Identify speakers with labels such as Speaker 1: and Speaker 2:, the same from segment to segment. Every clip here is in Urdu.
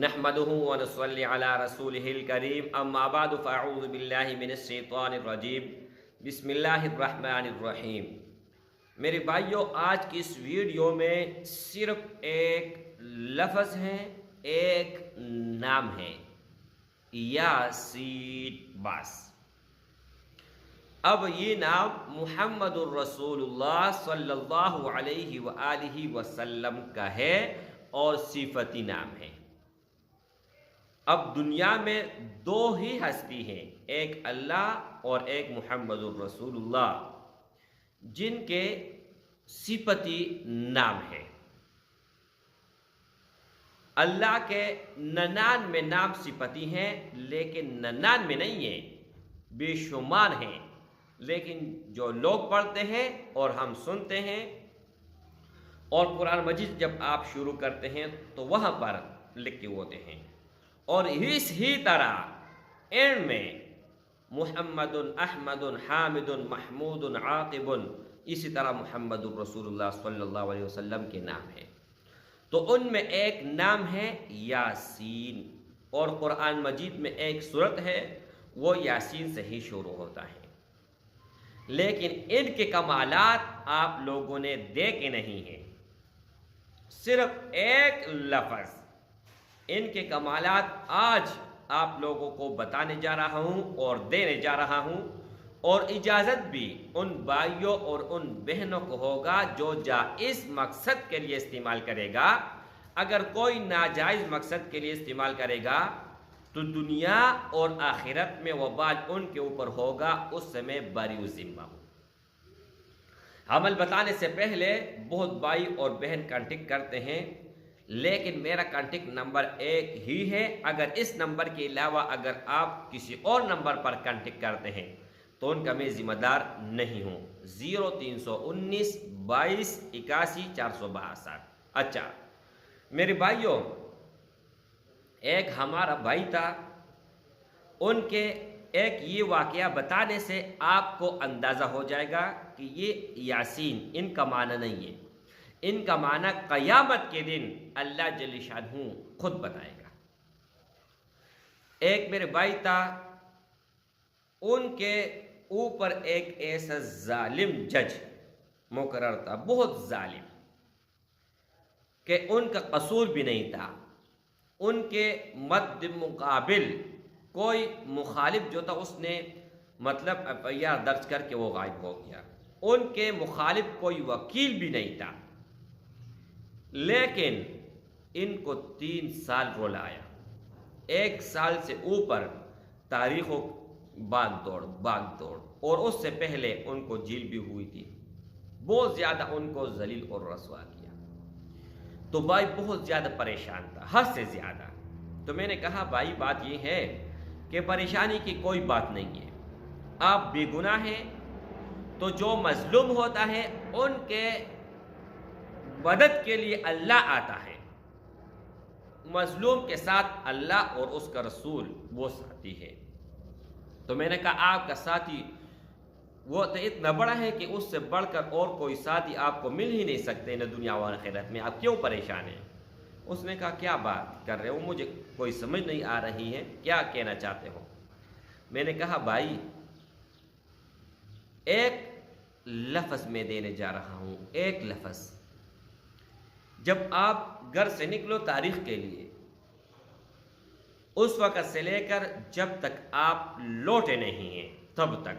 Speaker 1: نحمده ونصلي على رسوله الكريم اما بعد فاعوذ باللہ من الشیطان الرجیم بسم اللہ الرحمن الرحیم۔ میرے بھائیوں، آج کی اس ویڈیو میں صرف ایک لفظ ہے، ایک نام ہے، یاسین، بس۔ اب یہ نام محمد الرسول اللہ صلی اللہ علیہ وآلہ وسلم کا ہے اور صفتی نام ہے۔ اب دنیا میں دو ہی ہستی ہیں، ایک اللہ اور ایک محمد الرسول اللہ، جن کے صفتی نام ہے۔ اللہ کے 99 نام صفتی ہیں، لیکن 99 نہیں ہیں، بے شمار ہیں، لیکن جو لوگ پڑھتے ہیں اور ہم سنتے ہیں، اور قرآن مجید جب آپ شروع کرتے ہیں تو وہاں پر لکھے ہوتے ہیں، اور اس ہی طرح اینڈ میں محمد احمد حامد محمود عاقب، اسی طرح محمد الرسول اللہ صلی اللہ علیہ وسلم کے نام ہیں۔ تو ان میں ایک نام ہے یاسین، اور قرآن مجید میں ایک سورت ہے وہ یاسین سے ہی شروع ہوتا ہے، لیکن ان کے کمالات آپ لوگوں نے دیکھے نہیں ہیں۔ صرف ایک لفظ، ان کے کمالات آج آپ لوگوں کو بتانے جا رہا ہوں اور دینے جا رہا ہوں، اور اجازت بھی ان بھائیوں اور ان بہنوں کو ہوگا جو جائز مقصد کے لیے استعمال کرے گا۔ اگر کوئی ناجائز مقصد کے لیے استعمال کرے گا تو دنیا اور آخرت میں وبال ان کے اوپر ہوگا، اس سے میں بری ذمہ ہوں۔ عمل بتانے سے پہلے بہت بھائی اور بہن کانٹیکٹ کرتے ہیں، لیکن میرا کانٹیکٹ نمبر ایک ہی ہے۔ اگر اس نمبر کے علاوہ اگر آپ کسی اور نمبر پر کانٹیکٹ کرتے ہیں تو ان کا میں ذمہ دار نہیں ہوں۔ 0319 22 81 462۔ اچھا میرے بھائیوں، ایک ہمارا بھائی تھا، ان کے ایک یہ واقعہ بتانے سے آپ کو اندازہ ہو جائے گا کہ یہ یاسین ان کا معنی نہیں ہے، ان کا معنی قیامت کے دن اللہ جل شانہ خود بتائے گا۔ ایک میرے بھائی تھا، ان کے اوپر ایک ایسا ظالم جج مقرر تھا، بہت ظالم، کہ ان کا قصور بھی نہیں تھا۔ ان کے مد مقابل کوئی مخالف جو تھا اس نے مطلب FIR درج کر کے وہ غائب ہو گیا۔ ان کے مخالف کوئی وکیل بھی نہیں تھا، لیکن ان کو 3 سال رلایا، 1 سال سے اوپر تاریخوں باغ دوڑ، اور اس سے پہلے ان کو جیل بھی ہوئی تھی۔ بہت زیادہ ان کو ذلیل اور رسوا کیا، تو بھائی بہت زیادہ پریشان تھا، حد سے زیادہ۔ تو میں نے کہا بھائی بات یہ ہے کہ پریشانی کی کوئی بات نہیں ہے، آپ بے گناہ ہیں، تو جو مظلوم ہوتا ہے ان کے مدد کے لیے اللہ آتا ہے، مظلوم کے ساتھ اللہ اور اس کا رسول وہ ساتھی ہے۔ تو میں نے کہا آپ کا ساتھی وہ تو اتنا بڑا ہے کہ اس سے بڑھ کر اور کوئی ساتھی آپ کو مل ہی نہیں سکتے، نہ دنیا و آخرت میں، آپ کیوں پریشان ہیں؟ اس نے کہا کیا بات کر رہے ہو، مجھے کوئی سمجھ نہیں آ رہی ہے، کیا کہنا چاہتے ہو؟ میں نے کہا بھائی ایک لفظ میں دینے جا رہا ہوں، ایک لفظ۔ جب آپ گھر سے نکلو تاریخ کے لیے، اس وقت سے لے کر جب تک آپ لوٹے نہیں ہیں تب تک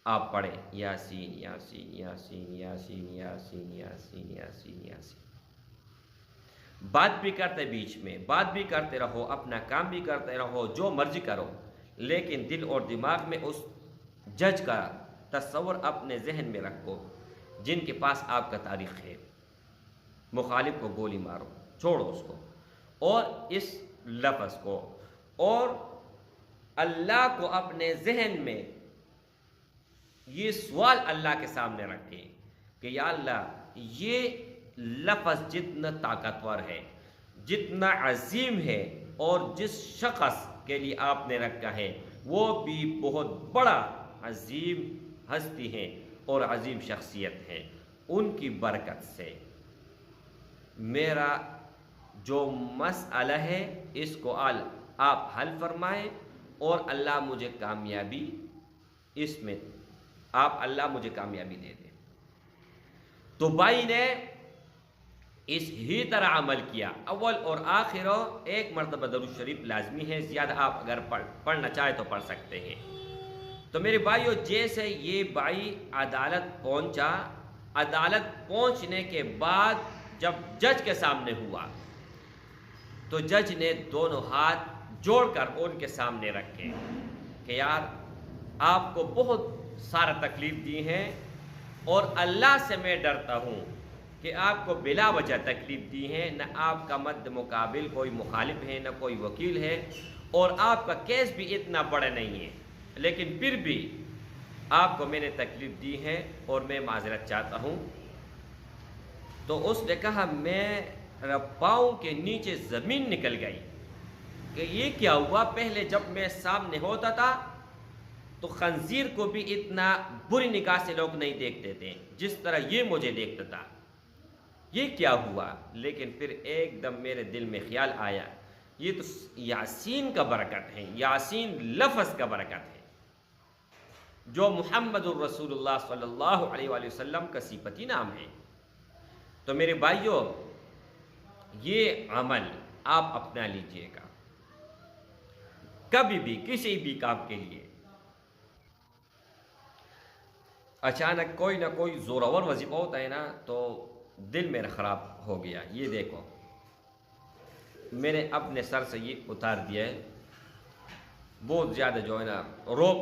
Speaker 1: آپ پڑھیں یاسین یاسین یاسین یاسین یاسین یاسین یاسین یاسین۔ بات بھی کرتے بیچ میں، بات بھی کرتے رہو، اپنا کام بھی کرتے رہو، جو مرضی کرو، لیکن دل اور دماغ میں اس جج کا تصور اپنے ذہن میں رکھو جن کے پاس آپ کا تاریخ ہے۔ مخالف کو گولی مارو، چھوڑو اس کو، اور اس لفظ کو، اور اللہ کو اپنے ذہن میں یہ سوال اللہ کے سامنے رکھیں کہ یا اللہ یہ لفظ جتنا طاقتور ہے، جتنا عظیم ہے، اور جس شخص کے لیے آپ نے رکھا ہے وہ بھی بہت بڑا عظیم ہستی ہیں اور عظیم شخصیت ہیں، ان کی برکت سے میرا جو مسئلہ ہے اس کو آپ حل فرمائیں اور اللہ مجھے کامیابی اس میں اللہ مجھے کامیابی دے دیں۔ تو بھائی نے اس ہی طرح عمل کیا۔ اول اور آخر ایک مرتبہ درود شریف لازمی ہے، زیادہ آپ اگر پڑھنا چاہیں تو پڑھ سکتے ہیں۔ تو میرے بھائیو، جیسے یہ بھائی عدالت پہنچا، عدالت پہنچنے کے بعد جب جج کے سامنے ہوا تو جج نے دونوں ہاتھ جوڑ کر ان کے سامنے رکھے کہ یار آپ کو بہت سارا تکلیف دی ہے اور اللہ سے میں ڈرتا ہوں کہ آپ کو بلا وجہ تکلیف دی ہے، نہ آپ کا مد مقابل کوئی مخالف ہے نہ کوئی وکیل ہے، اور آپ کا کیس بھی اتنا بڑا نہیں ہے، لیکن پھر بھی آپ کو میں نے تکلیف دی ہے اور میں معذرت چاہتا ہوں۔ تو اس نے کہا میرا پاؤں کے نیچے زمین نکل گئی کہ یہ کیا ہوا، پہلے جب میں سامنے ہوتا تھا تو خنزیر کو بھی اتنا بری نگاہ سے لوگ نہیں دیکھتے تھے جس طرح یہ مجھے دیکھتا تھا، یہ کیا ہوا؟ لیکن پھر ایک دم میرے دل میں خیال آیا یہ تو یاسین کا برکت ہے، یاسین لفظ کا برکت ہے جو محمد الرسول اللہ صلی اللہ علیہ وآلہ وسلم کا صفتی نام ہے۔ تو میرے بھائیوں، یہ عمل آپ اپنا لیجئے گا کبھی بھی کسی بھی کام کے لیے۔ اچانک کوئی نہ کوئی زورور وظیفہ ہوتا ہے نا تو دل میرا خراب ہو گیا، یہ دیکھو میں نے اپنے سر سے یہ اتار دیا ہے، بہت زیادہ جو ہے نا روب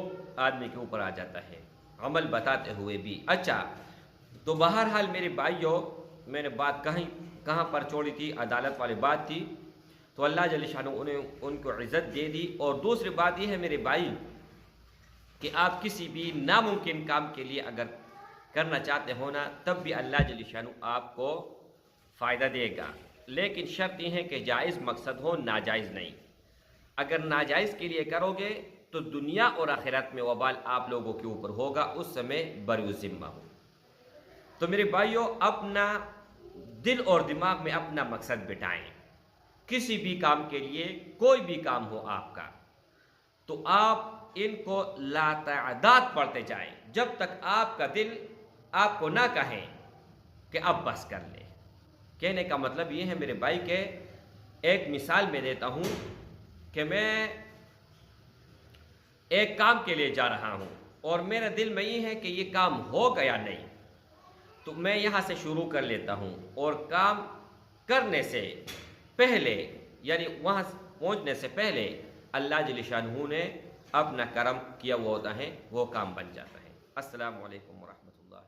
Speaker 1: آدمی کے اوپر آ جاتا ہے عمل بتاتے ہوئے بھی۔ اچھا، تو بہرحال میرے بھائیوں، میں نے بات کہاں پر چھوڑی تھی؟ عدالت والی بات تھی۔ تو اللہ جل شانہ انہیں ان کو عزت دے دی۔ اور دوسری بات یہ ہے میرے بھائی کہ آپ کسی بھی ناممکن کام کے لیے اگر کرنا چاہتے ہو نا، تب بھی اللہ جل شانہ آپ کو فائدہ دے گا، لیکن شرط یہ ہے کہ جائز مقصد ہو، ناجائز نہیں۔ اگر ناجائز کے لیے کرو گے تو دنیا اور آخرت میں وبال آپ لوگوں کے اوپر ہوگا، اس سمے بری ذمہ ہو۔ تو میرے بھائیوں، اپنا دل اور دماغ میں اپنا مقصد بٹھائیں، کسی بھی کام کے لیے، کوئی بھی کام ہو آپ کا، تو آپ ان کو لاتعداد پڑھتے جائیں جب تک آپ کا دل آپ کو نہ کہیں کہ اب بس کر لے۔ کہنے کا مطلب یہ ہے میرے بھائی کہ ایک مثال میں دیتا ہوں کہ میں ایک کام کے لیے جا رہا ہوں اور میرے دل میں یہ ہے کہ یہ کام ہوگا یا نہیں، تو میں یہاں سے شروع کر لیتا ہوں اور کام کرنے سے پہلے، یعنی وہاں پہنچنے سے پہلے اللہ جل شانہ نے اپنا کرم کیا ہوا ہوتا ہے، وہ کام بن جاتا ہے۔ السلام علیکم ورحمۃ اللہ۔